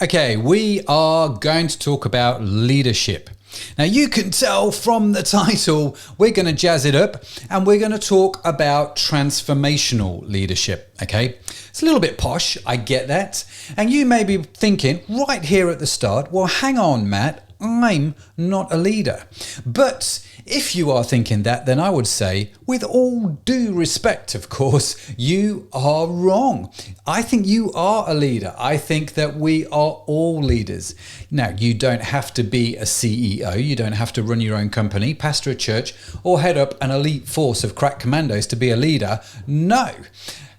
Okay, we are going to talk about leadership. Now you can tell from the title, we're going to jazz it up and we're going to talk about transformational leadership. Okay, it's a little bit posh, I get that. And you may be thinking right here at the start, well, hang on, Matt, I'm not a leader. But if you are thinking that, then I would say, with all due respect, of course, you are wrong. I think you are a leader. I think that we are all leaders. Now, you don't have to be a CEO. You don't have to run your own company, pastor a church, or head up an elite force of crack commandos to be a leader. No.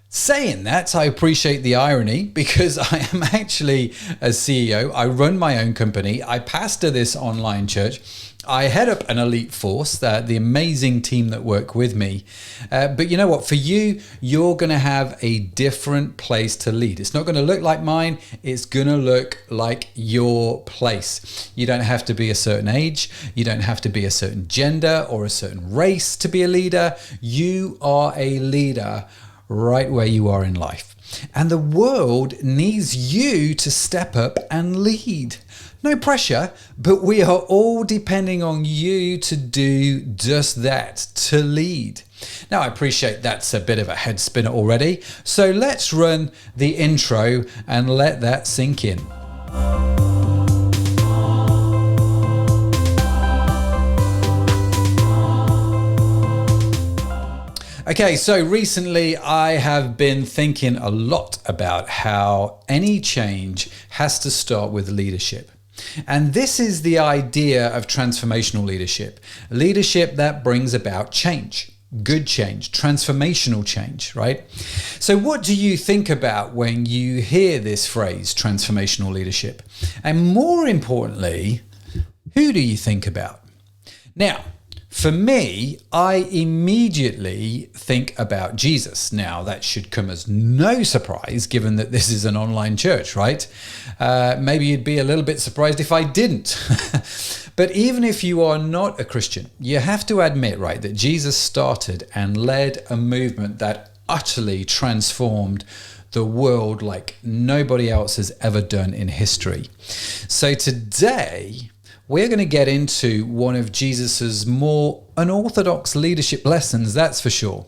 Saying that, I appreciate the irony because I am actually a CEO. I run my own company. I pastor this online church. I head up an elite force, the amazing team that work with me. But you know what? For you, you're going to have a different place to lead. It's not going to look like mine. It's going to look like your place. You don't have to be a certain age. You don't have to be a certain gender or a certain race to be a leader. You are a leader right where you are in life. And the world needs you to step up and lead. No pressure, but we are all depending on you to do just that, to lead. Now, I appreciate that's a bit of a head spinner already. So let's run the intro and let that sink in. Okay, so recently I have been thinking a lot about how any change has to start with leadership. And this is the idea of transformational leadership. Leadership that brings about change, good change, transformational change, right? So what do you think about when you hear this phrase, transformational leadership? And more importantly, who do you think about? Now, for me, I immediately think about Jesus. Now, that should come as no surprise, given that this is an online church, right? Maybe you'd be a little bit surprised if I didn't. But even if you are not a Christian, you have to admit, right, that Jesus started and led a movement that utterly transformed the world like nobody else has ever done in history. So today, we're going to get into one of Jesus's more unorthodox leadership lessons, that's for sure.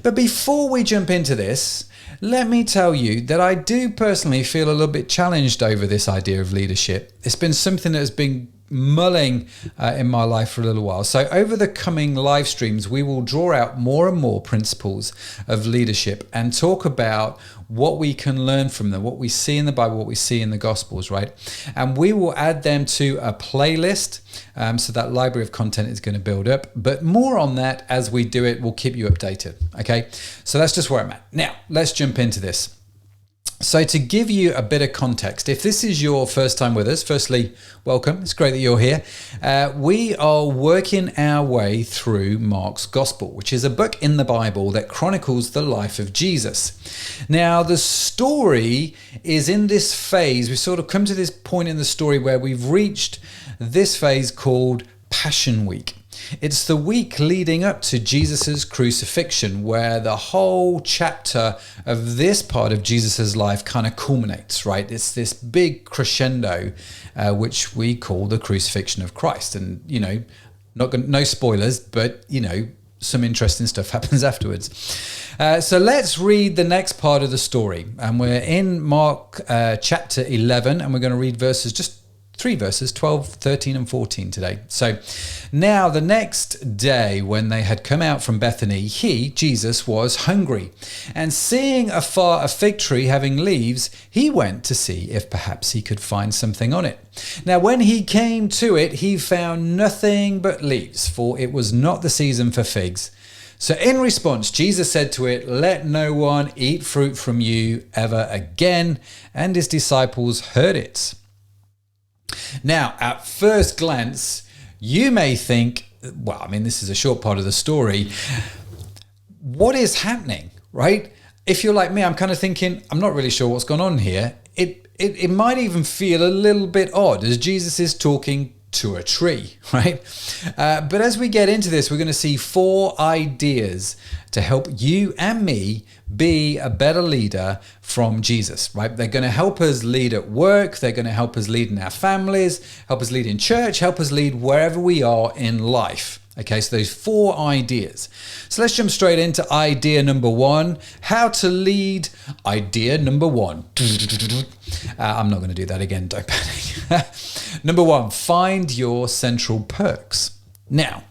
But before we jump into this, let me tell you that I do personally feel a little bit challenged over this idea of leadership. It's been something that has been mulling in my life for a little while. So over the coming live streams, we will draw out more and more principles of leadership and talk about what we can learn from them, what we see in the Bible, what we see in the Gospels, right? And we will add them to a playlist. So that library of content is going to build up. But more on that as we do it, we'll keep you updated. Okay, so that's just where I'm at. Now, let's jump into this. So to give you a bit of context, if this is your first time with us, firstly, welcome. It's great that you're here. We are working our way through Mark's Gospel, which is a book in the Bible that chronicles the life of Jesus. Now, the story is in this phase. We've sort of come to this point in the story where we've reached this phase called Passion Week. It's the week leading up to Jesus's crucifixion, where the whole chapter of this part of Jesus's life kind of culminates, right? It's this big crescendo, which we call the crucifixion of Christ. And, you know, no spoilers, but, you know, some interesting stuff happens afterwards. So let's read the next part of the story. And we're in Mark chapter 11, and we're going to read just 3 verses, 12, 13 and 14 today. So now the next day when they had come out from Bethany, Jesus, was hungry. And seeing afar a fig tree having leaves, he went to see if perhaps he could find something on it. Now when he came to it, he found nothing but leaves, for it was not the season for figs. So in response, Jesus said to it, "Let no one eat fruit from you ever again." And his disciples heard it. Now, at first glance, you may think, well, I mean, this is a short part of the story. What is happening, right? If you're like me, I'm kind of thinking, I'm not really sure what's gone on here. It might even feel a little bit odd as Jesus is talking to a tree, right? But as we get into this, we're going to see 4 ideas to help you and me be a better leader from Jesus, right? They're going to help us lead at work. They're going to help us lead in our families, help us lead in church, help us lead wherever we are in life. Okay, so those 4 ideas. So let's jump straight into idea number 1, how to lead. Idea number 1. I'm not going to do that again, don't panic. Number 1, find your central perks. Now,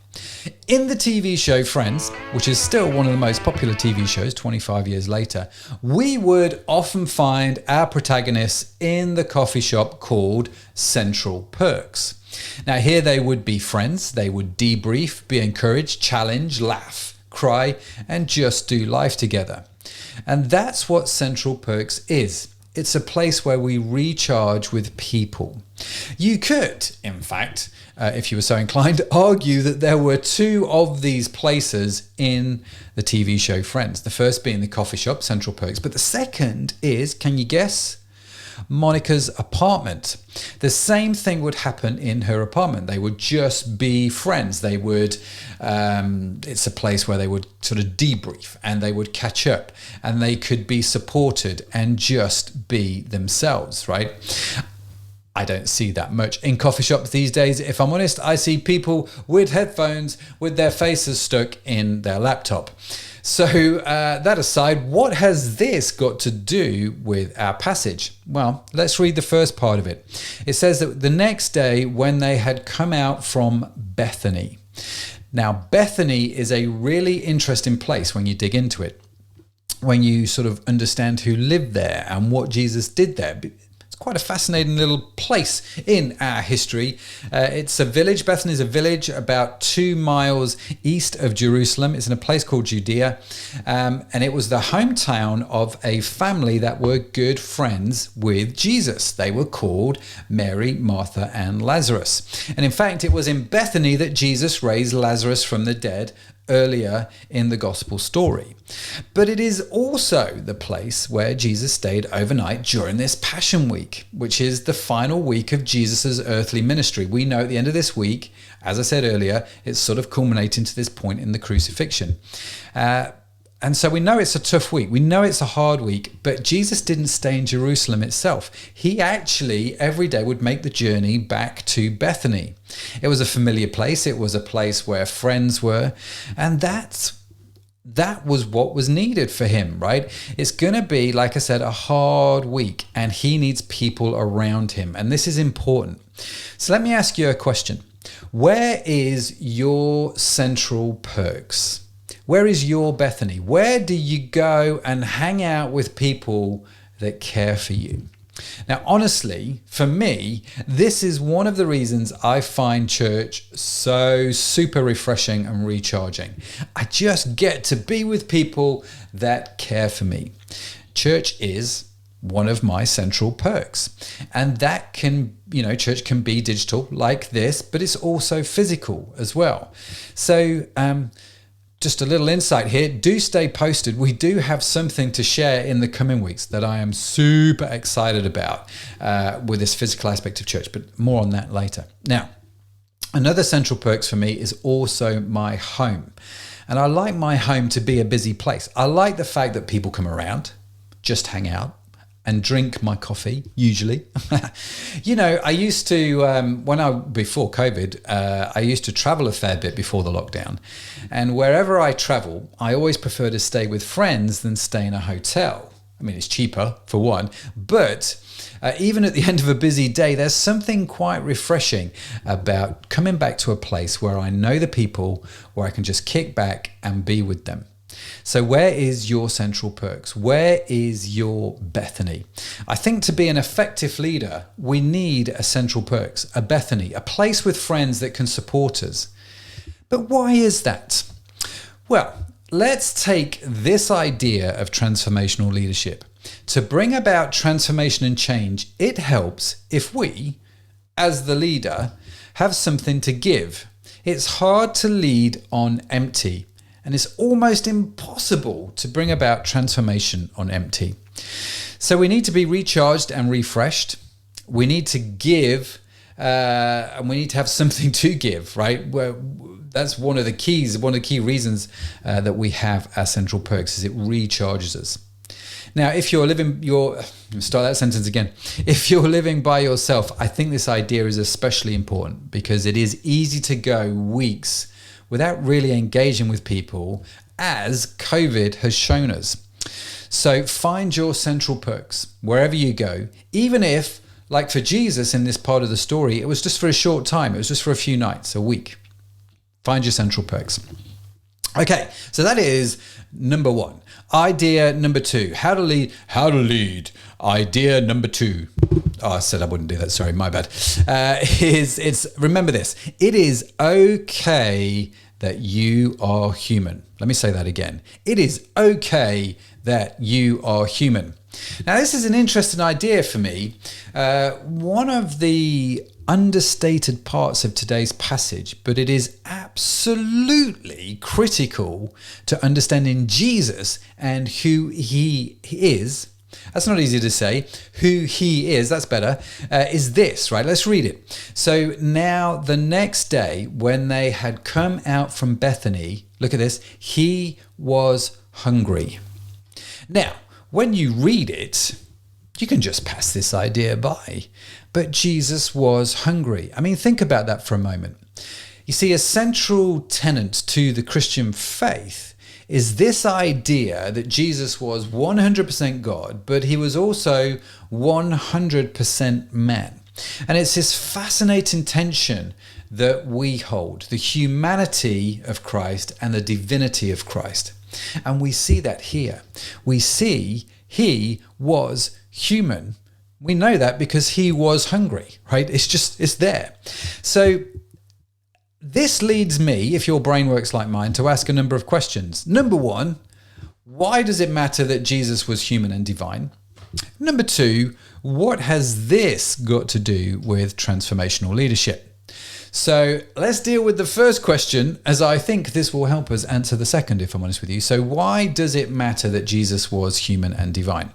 in the TV show Friends, which is still one of the most popular TV shows 25 years later, we would often find our protagonists in the coffee shop called Central Perks. Now here they would be friends, they would debrief, be encouraged, challenge, laugh, cry, and just do life together. And that's what Central Perks is. It's a place where we recharge with people. You could, in fact, if you were so inclined, argue that there were 2 of these places in the TV show Friends. The first being the coffee shop, Central Perks, but the second is, can you guess? Monica's apartment. The same thing would happen in her apartment. They would just be friends. They would, it's a place where they would sort of debrief and they would catch up and they could be supported and just be themselves, right? I don't see that much in coffee shops these days. If I'm honest, I see people with headphones with their faces stuck in their laptop. So that aside, what has this got to do with our passage? Well, let's read the first part of it. It says that the next day when they had come out from Bethany. Now, Bethany is a really interesting place when you dig into it, when you sort of understand who lived there and what Jesus did there. Quite a fascinating little place in our history. It's a village. Bethany is a village about 2 miles east of Jerusalem. It's in a place called Judea. And it was the hometown of a family that were good friends with Jesus. They were called Mary, Martha, and Lazarus. And in fact, it was in Bethany that Jesus raised Lazarus from the dead earlier in the gospel story. But it is also the place where Jesus stayed overnight during this Passion Week, which is the final week of Jesus's earthly ministry. We know at the end of this week, as I said earlier, it's sort of culminating to this point in the crucifixion. And so we know it's a tough week. We know it's a hard week, but Jesus didn't stay in Jerusalem itself. He actually every day would make the journey back to Bethany. It was a familiar place. It was a place where friends were. And that was what was needed for him, right? It's going to be, like I said, a hard week, and he needs people around him. And this is important. So let me ask you a question. Where is your Central Perks? Where is your Bethany? Where do you go and hang out with people that care for you? Now, honestly, for me, this is one of the reasons I find church so super refreshing and recharging. I just get to be with people that care for me. Church is one of my central perks. And that can, church can be digital like this, but it's also physical as well. So, just a little insight here. Do stay posted. We do have something to share in the coming weeks that I am super excited about with this physical aspect of church, but more on that later. Now, another central perks for me is also my home. And I like my home to be a busy place. I like the fact that people come around, just hang out, and drink my coffee, usually. I used to, before COVID, I used to travel a fair bit before the lockdown. And wherever I travel, I always prefer to stay with friends than stay in a hotel. I mean, it's cheaper for one, but even at the end of a busy day, there's something quite refreshing about coming back to a place where I know the people, where I can just kick back and be with them. So where is your central perks? Where is your Bethany? I think to be an effective leader, we need a central perks, a Bethany, a place with friends that can support us. But why is that? Well, let's take this idea of transformational leadership. To bring about transformation and change, it helps if we, as the leader, have something to give. It's hard to lead on empty. And it's almost impossible to bring about transformation on empty. So we need to be recharged and refreshed. We need to give and we need to have something to give, right? That's one of the key reasons that we have our central perks is it recharges us. Now, if you're start that sentence again. If you're living by yourself, I think this idea is especially important because it is easy to go weeks without really engaging with people, as COVID has shown us. So find your central perks wherever you go, even if, like for Jesus in this part of the story, it was just for a short time. It was just for a few nights, a week. Find your central perks. Okay, so that is number one. Idea number two, how to lead. Idea number two. Oh, I said I wouldn't do that. Sorry, my bad. Remember this. It is okay that you are human. Let me say that again. It is okay that you are human. Now, this is an interesting idea for me. One of the understated parts of today's passage, but it is absolutely critical to understanding Jesus and who he is. That's not easy to say. Who he is, that's better, is this, right? Let's read it. So now the next day when they had come out from Bethany, look at this, he was hungry. Now, when you read it, you can just pass this idea by. But Jesus was hungry. I mean, think about that for a moment. You see, a central tenet to the Christian faith is this idea that Jesus was 100% God, but he was also 100% man. And it's this fascinating tension that we hold, the humanity of Christ and the divinity of Christ. And we see that here. We see he was human. We know that because he was hungry, right? It's there. So this leads me, if your brain works like mine, to ask a number of questions. Number one, why does it matter that Jesus was human and divine? Number two, what has this got to do with transformational leadership? So let's deal with the first question, as I think this will help us answer the second, if I'm honest with you. So why does it matter that Jesus was human and divine?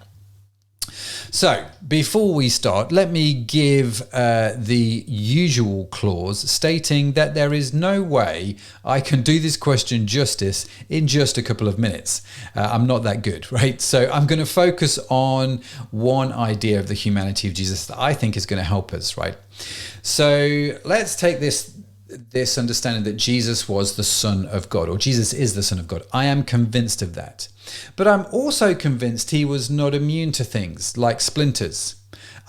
So before we start, let me give the usual clause stating that there is no way I can do this question justice in just a couple of minutes. I'm not that good, right? So I'm going to focus on one idea of the humanity of Jesus that I think is going to help us, right? So let's take this understanding that Jesus was the Son of God, or Jesus is the Son of God. I am convinced of that. But I'm also convinced he was not immune to things like splinters.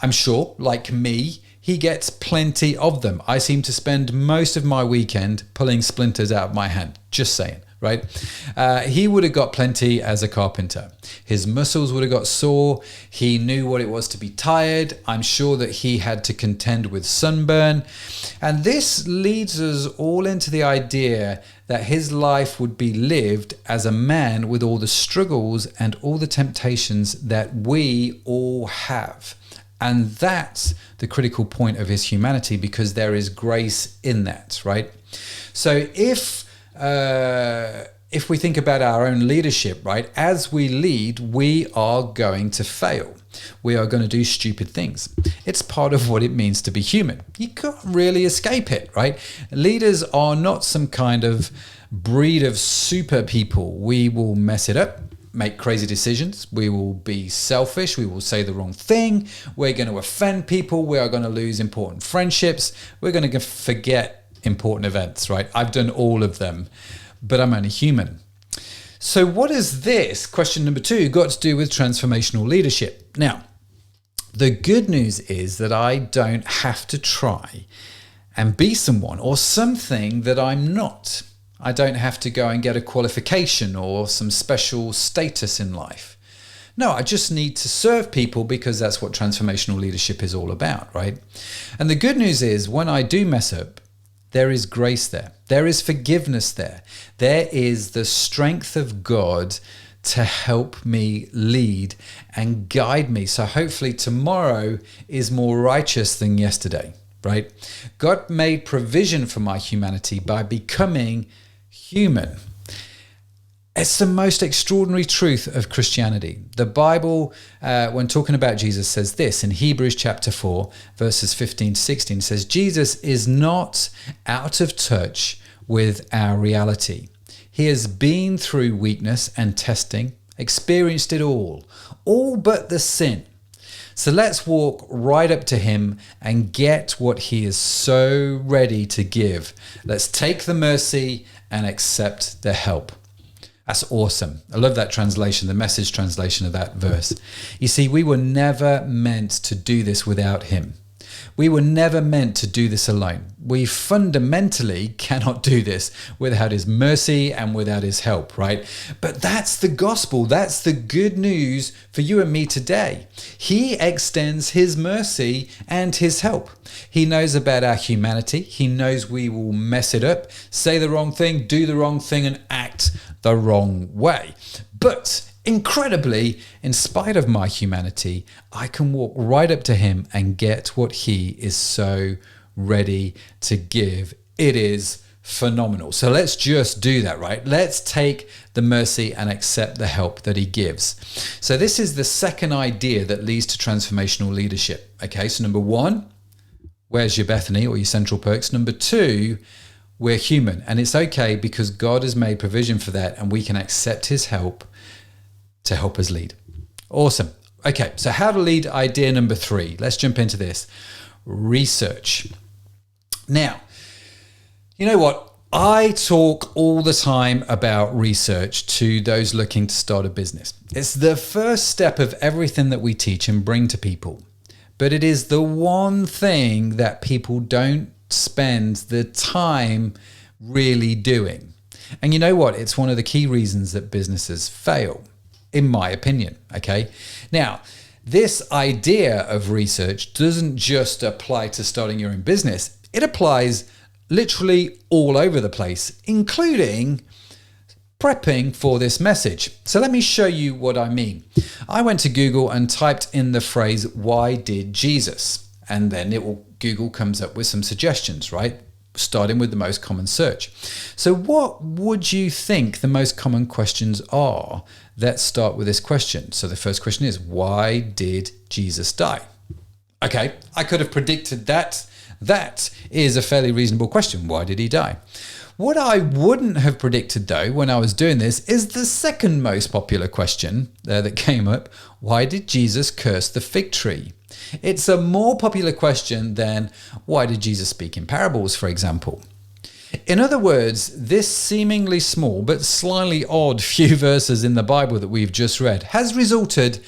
I'm sure, like me, he gets plenty of them. I seem to spend most of my weekend pulling splinters out of my hand. Just saying, right? He would have got plenty as a carpenter. His muscles would have got sore. He knew what it was to be tired. I'm sure that he had to contend with sunburn. And this leads us all into the idea that his life would be lived as a man with all the struggles and all the temptations that we all have. And that's the critical point of his humanity, because there is grace in that, right? So if we think about our own leadership, right, as we lead, we are going to fail. We are going to do stupid things. It's part of what it means to be human. You can't really escape it, right? Leaders are not some kind of breed of super people. We will mess it up, make crazy decisions. We will be selfish. We will say the wrong thing. We're going to offend people. We are going to lose important friendships. We're going to forget important events, right? I've done all of them, but I'm only human. So what has this, question number two, got to do with transformational leadership? Now, the good news is that I don't have to try and be someone or something that I'm not. I don't have to go and get a qualification or some special status in life. No, I just need to serve people, because that's what transformational leadership is all about, right? And the good news is when I do mess up, there is grace there. There is forgiveness there. There is the strength of God to help me lead and guide me. So hopefully tomorrow is more righteous than yesterday, right? God made provision for my humanity by becoming human. It's the most extraordinary truth of Christianity. The Bible, when talking about Jesus, says this in Hebrews chapter 4, verses 15 to 16, says, Jesus is not out of touch with our reality. He has been through weakness and testing, experienced it all but the sin. So let's walk right up to him and get what he is so ready to give. Let's take the mercy and accept the help. That's awesome. I love that translation, the Message translation of that verse. You see, we were never meant to do this without him. We were never meant to do this alone. We fundamentally cannot do this without his mercy and without his help, right? But that's the gospel. That's the good news for you and me today. He extends his mercy and his help. He knows about our humanity. He knows we will mess it up, say the wrong thing, do the wrong thing, and act the wrong way. But incredibly, in spite of my humanity, I can walk right up to him and get what he is so ready to give. It is phenomenal. So let's just do that, right? Let's take the mercy and accept the help that he gives. So this is the second idea that leads to transformational leadership. Okay, so number one, where's your Bethany or your central perks? Number two, we're human, and it's okay because God has made provision for that, and we can accept his help to help us lead. Awesome. Okay, so how to lead idea number 3. Let's jump into this. Research. Now, you know what? I talk all the time about research to those looking to start a business. It's the first step of everything that we teach and bring to people. But it is the one thing that people don't spend the time really doing. And you know what? It's one of the key reasons that businesses fail, in my opinion. Okay. Now, this idea of research doesn't just apply to starting your own business. It applies literally all over the place, including prepping for this message. So let me show you what I mean. I went to Google and typed in the phrase, "Why did Jesus?" And then Google comes up with some suggestions, right? Starting with the most common search. So what would you think the most common questions are? Let's start with this question. So the first question is, why did Jesus die? Okay, I could have predicted that. That is a fairly reasonable question. Why did he die? What I wouldn't have predicted, though, when I was doing this, is the second most popular question that came up. Why did Jesus curse the fig tree? It's a more popular question than why did Jesus speak in parables, for example. In other words, this seemingly small but slightly odd few verses in the Bible that we've just read has resulted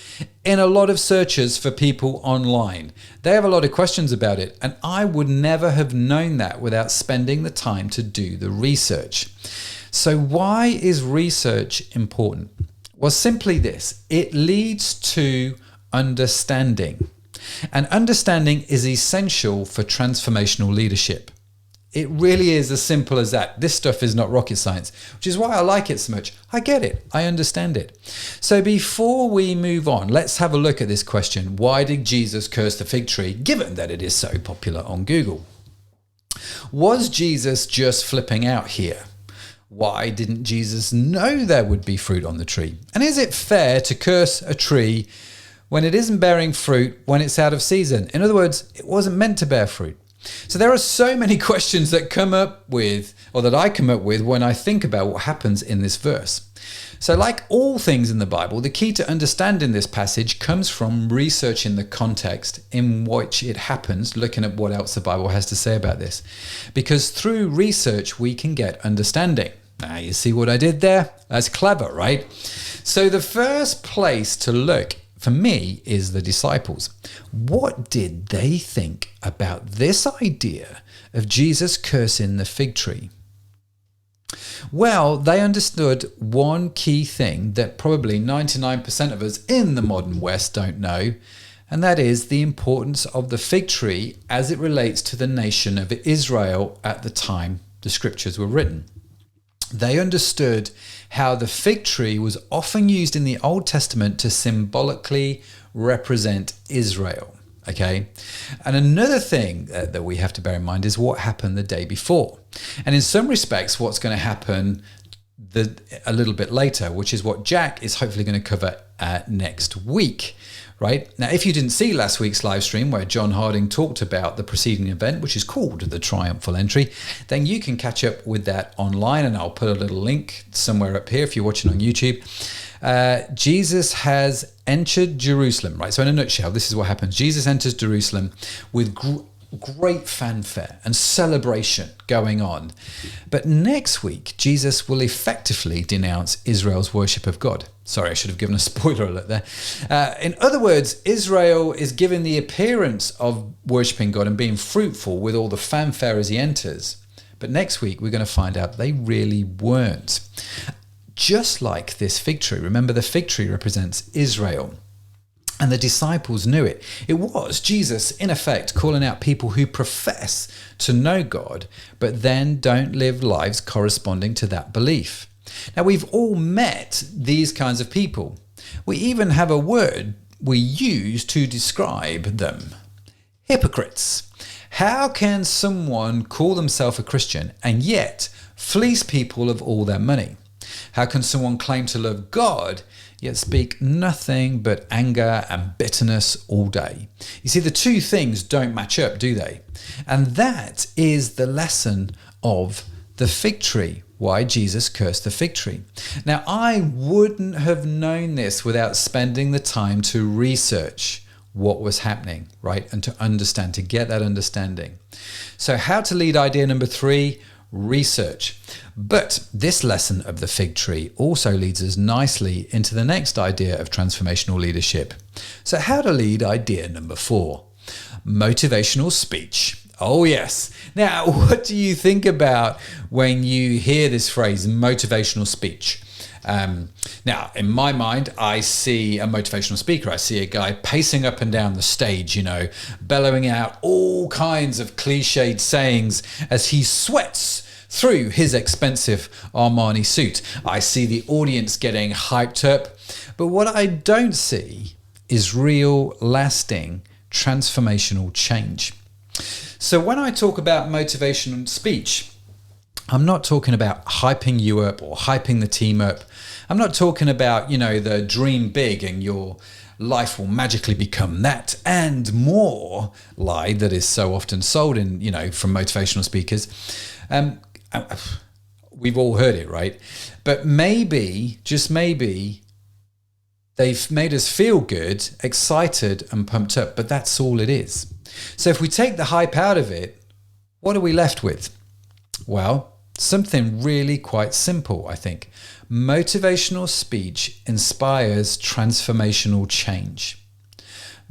in a lot of searches for people online. They have a lot of questions about it, and I would never have known that without spending the time to do the research. So why is research important? Well, simply this: it leads to understanding. And understanding is essential for transformational leadership. It really is as simple as that. This stuff is not rocket science, which is why I like it so much. I get it. I understand it. So before we move on, let's have a look at this question. Why did Jesus curse the fig tree, given that it is so popular on Google? Was Jesus just flipping out here? Why didn't Jesus know there would be fruit on the tree? And is it fair to curse a tree when it isn't bearing fruit when it's out of season? In other words, it wasn't meant to bear fruit. So there are so many questions that come up with, or that I come up with when I think about what happens in this verse. So like all things in the Bible, the key to understanding this passage comes from researching the context in which it happens, looking at what else the Bible has to say about this. Because through research, we can get understanding. Now, you see what I did there? That's clever, right? So the first place to look for me is the disciples. What did they think about this idea of Jesus cursing the fig tree? Well, they understood one key thing that probably 99% of us in the modern West don't know, and that is the importance of the fig tree as it relates to the nation of Israel at the time the scriptures were written. They understood how the fig tree was often used in the Old Testament to symbolically represent Israel. Okay. And another thing that we have to bear in mind is what happened the day before. And in some respects, what's going to happen a little bit later, which is what Jack is hopefully going to cover next week. Right? Now, if you didn't see last week's live stream where John Harding talked about the preceding event, which is called the Triumphal Entry, then you can catch up with that online, and I'll put a little link somewhere up here if you're watching on YouTube. Jesus has entered Jerusalem, right? So in a nutshell, this is what happens. Jesus enters Jerusalem with great fanfare and celebration going on. But next week, Jesus will effectively denounce Israel's worship of God. Sorry, I should have given a spoiler alert there. In other words, Israel is given the appearance of worshiping God and being fruitful with all the fanfare as he enters. But next week, we're going to find out they really weren't. Just like this fig tree. Remember, the fig tree represents Israel. And the disciples knew it. It was Jesus, in effect, calling out people who profess to know God, but then don't live lives corresponding to that belief. Now, we've all met these kinds of people. We even have a word we use to describe them. Hypocrites. How can someone call themselves a Christian and yet fleece people of all their money? How can someone claim to love God yet speak nothing but anger and bitterness all day? You see, the two things don't match up, do they? And that is the lesson of the fig tree, why Jesus cursed the fig tree. Now, I wouldn't have known this without spending the time to research what was happening, right? And to understand, to get that understanding. So how to lead idea number 3, research. But this lesson of the fig tree also leads us nicely into the next idea of transformational leadership. So how to lead idea number 4, motivational speech. Oh yes. Now, what do you think about when you hear this phrase, motivational speech? Now, in my mind, I see a motivational speaker. I see a guy pacing up and down the stage, bellowing out all kinds of cliched sayings as he sweats through his expensive Armani suit. I see the audience getting hyped up, but what I don't see is real, lasting, transformational change. So when I talk about motivational speech, I'm not talking about hyping you up or hyping the team up. I'm not talking about, the dream big and your life will magically become that and more lie that is so often sold in, from motivational speakers. We've all heard it, right? But maybe, just maybe, they've made us feel good, excited and pumped up, but that's all it is. So if we take the hype out of it, what are we left with? Well, something really quite simple, I think. Motivational speech inspires transformational change.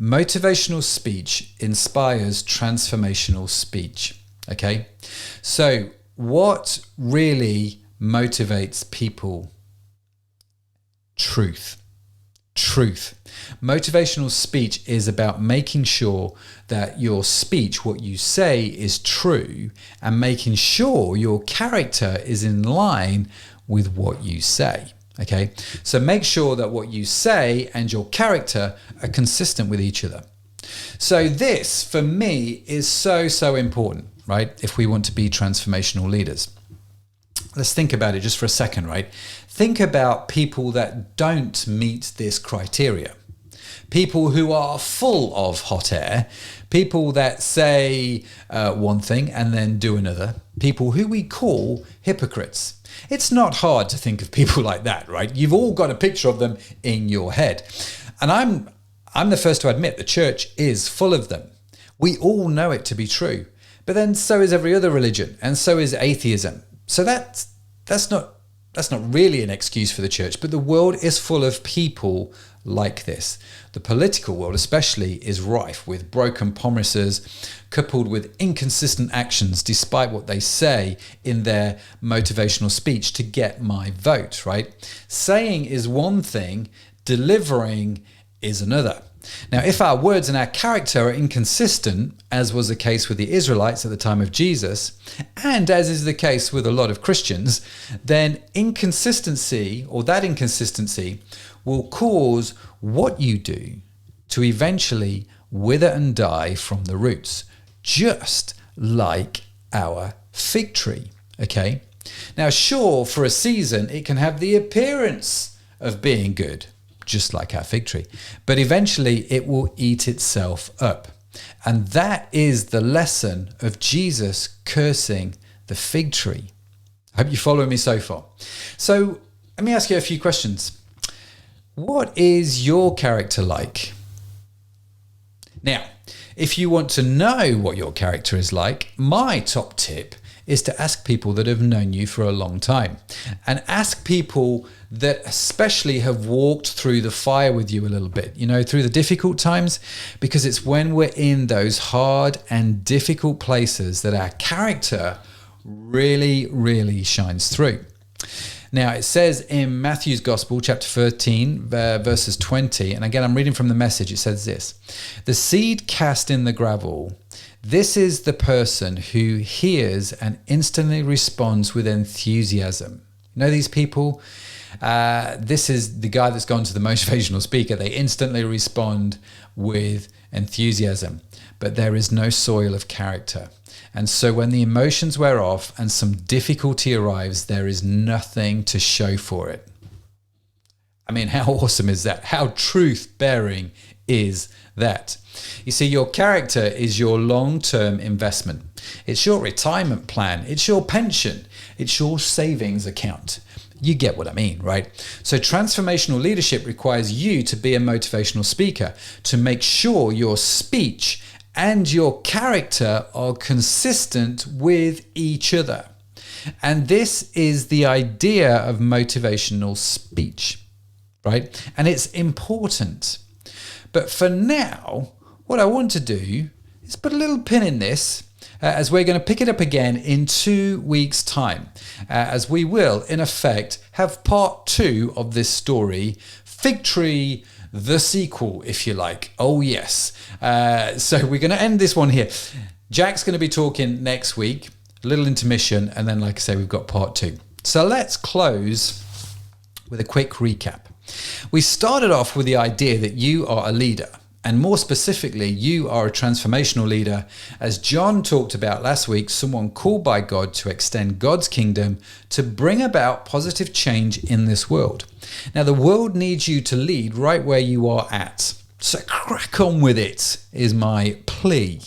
Motivational speech inspires transformational speech. Okay? So what really motivates people? Truth. Motivational speech is about making sure that your speech, what you say, is true and making sure your character is in line with what you say. Okay, so make sure that what you say and your character are consistent with each other. So this, for me, is so important, right? If we want to be transformational leaders. Let's think about it just for a second, right? Think about people that don't meet this criteria. People who are full of hot air, people that say one thing and then do another, people who we call hypocrites. It's not hard to think of people like that, right? You've all got a picture of them in your head. And I'm the first to admit the church is full of them. We all know it to be true. But then so is every other religion, and so is atheism. So that's not really an excuse for the church, but the world is full of people like this. The political world especially is rife with broken promises coupled with inconsistent actions despite what they say in their motivational speech to get my vote, right? Saying is one thing, delivering is another. Now, if our words and our character are inconsistent, as was the case with the Israelites at the time of Jesus, and as is the case with a lot of Christians, then inconsistency will cause what you do to eventually wither and die from the roots, just like our fig tree. Okay? Now, sure, for a season, it can have the appearance of being good, just like our fig tree, but eventually it will eat itself up. And that is the lesson of Jesus cursing the fig tree. I hope you follow me so far. So let me ask you a few questions. What is your character like? Now, if you want to know what your character is like, my top tip is to ask people that have known you for a long time, and ask people that especially have walked through the fire with you a little bit, through the difficult times, because it's when we're in those hard and difficult places that our character really, really shines through. Now, it says in Matthew's Gospel, chapter 13, verses 20, and again, I'm reading from the Message, it says this: "The seed cast in the gravel, this is the person who hears and instantly responds with enthusiasm." You know these people? This is the guy that's gone to the motivational speaker. They instantly respond with enthusiasm, but there is no soil of character. And so when the emotions wear off and some difficulty arrives, there is nothing to show for it. I mean, how awesome is that? How truth-bearing is that? You see, your character is your long-term investment. It's your retirement plan. It's your pension. It's your savings account. You get what I mean, right? So transformational leadership requires you to be a motivational speaker, to make sure your speech and your character are consistent with each other. And this is the idea of motivational speech, right? And it's important. But for now, what I want to do is put a little pin in this, as we're going to pick it up again in 2 weeks' time, as we will, in effect, have part 2 of this story, Fig Tree, the sequel, if you like. Oh, yes. So we're going to end this one here. Jack's going to be talking next week, a little intermission, and then, like I say, we've got part 2. So let's close with a quick recap. We started off with the idea that you are a leader, and more specifically, you are a transformational leader. As John talked about last week, someone called by God to extend God's kingdom to bring about positive change in this world. Now, the world needs you to lead right where you are at. So crack on with it, is my plea.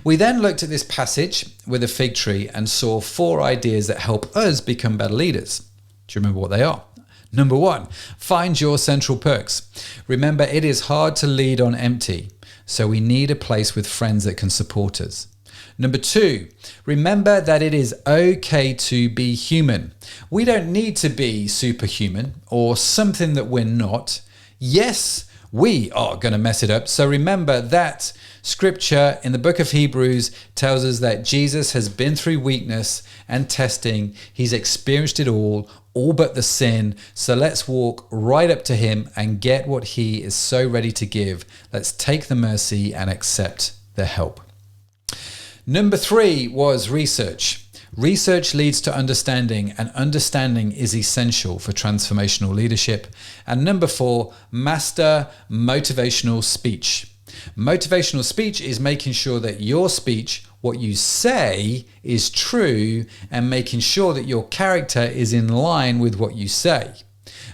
We then looked at this passage with a fig tree and saw 4 ideas that help us become better leaders. Do you remember what they are? Number 1, find your central perks. Remember, it is hard to lead on empty, so we need a place with friends that can support us. Number 2, remember that it is okay to be human. We don't need to be superhuman or something that we're not. Yes, we are going to mess it up. So remember that scripture in the book of Hebrews tells us that Jesus has been through weakness and testing. He's experienced it all but the sin. So let's walk right up to him and get what he is so ready to give. Let's take the mercy and accept the help. Number 3 was research. Research leads to understanding, and understanding is essential for transformational leadership. And number 4, master motivational speech. Motivational speech is making sure that your speech, what you say, is true, and making sure that your character is in line with what you say.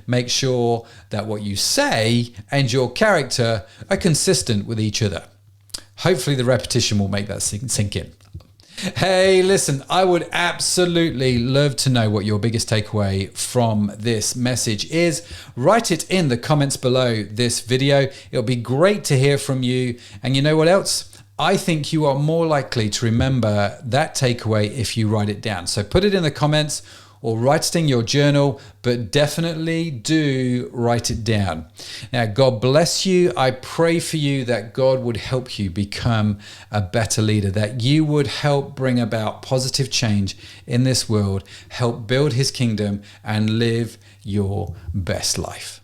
Make sure that what you say and your character are consistent with each other. Hopefully the repetition will make that sink in. Hey, listen, I would absolutely love to know what your biggest takeaway from this message is. Write it in the comments below this video. It'll be great to hear from you. And you know what else? I think you are more likely to remember that takeaway if you write it down. So put it in the comments or write it in your journal, but definitely do write it down. Now, God bless you. I pray for you that God would help you become a better leader, that you would help bring about positive change in this world, help build his kingdom, and live your best life.